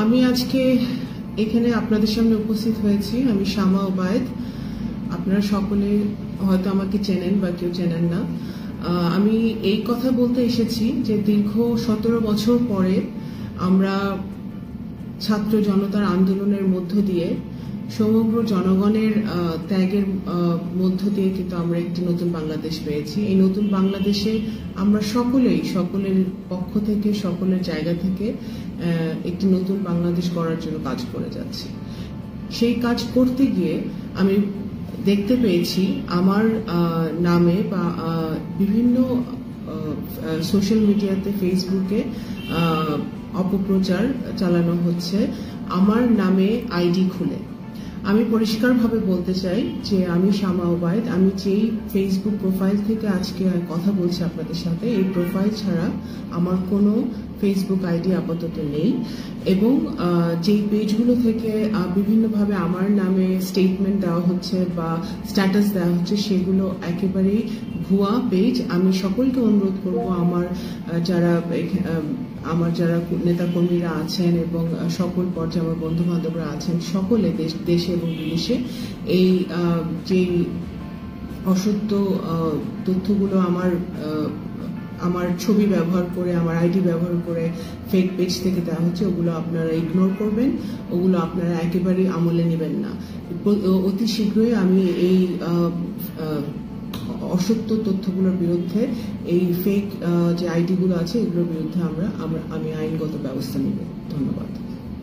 আমি আজকে এখানে আপনাদের সামনে উপস্থিত হয়েছি। আমি শামা ওবায়েদ। আপনারা সকলে হয়তো আমাকে চেনেন বা কেউ চেনেন না। আমি এই কথা বলতে এসেছি যে দীর্ঘ 17 বছর পরে আমরা ছাত্র জনতার আন্দোলনের মধ্য দিয়ে সমগ্র জনগণের ত্যাগের মধ্য দিয়ে কিন্তু আমরা একটি নতুন বাংলাদেশ পেয়েছি। এই নতুন বাংলাদেশে আমরা সকলের পক্ষ থেকে, সকলের জায়গা থেকে একটি নতুন বাংলাদেশ করার জন্য কাজ করে যাচ্ছি। সেই কাজ করতে গিয়ে আমি দেখতে পেয়েছি আমার নামে বা বিভিন্ন সোশ্যাল মিডিয়াতে, ফেসবুকে অপপ্রচার চালানো হচ্ছে আমার নামে আইডি খুলে। আমি পরিষ্কারভাবে বলতে চাই যে আমি শামা ওবায়েদ। আমি যেই ফেসবুক প্রোফাইল থেকে আজকে কথা বলছি আপনাদের সাথে, এই প্রোফাইল ছাড়া আমার কোনো ফেসবুক আইডি আপাতত নেই। এবং যেই পেজগুলো থেকে বিভিন্নভাবে আমার নামে স্টেটমেন্ট দেওয়া হচ্ছে বা স্ট্যাটাস দেওয়া হচ্ছে, সেগুলো একেবারেই ভুয়া পেজ। আমি সকলকে অনুরোধ করব, আমার যারা নেতাকর্মীরা আছেন এবং সকল পর্যায়ে আমার বন্ধু বান্ধবরা আছেন, সকলে দেশে এবং বিদেশে এই যে অসত্য তথ্যগুলো আমার ছবি ব্যবহার করে, আমার আইডি ব্যবহার করে ফেক পেজ থেকে দেওয়া হচ্ছে, ওগুলো আপনারা ইগনোর করবেন, ওগুলো আপনারা একেবারেই আমলে নেবেন না। অতি শীঘ্রই আমি এই অসত্য তথ্যগুলোর বিরুদ্ধে, এই ফেক যে আইডিগুলো আছে এগুলোর বিরুদ্ধে আমি আইনগত ব্যবস্থা নেব। ধন্যবাদ।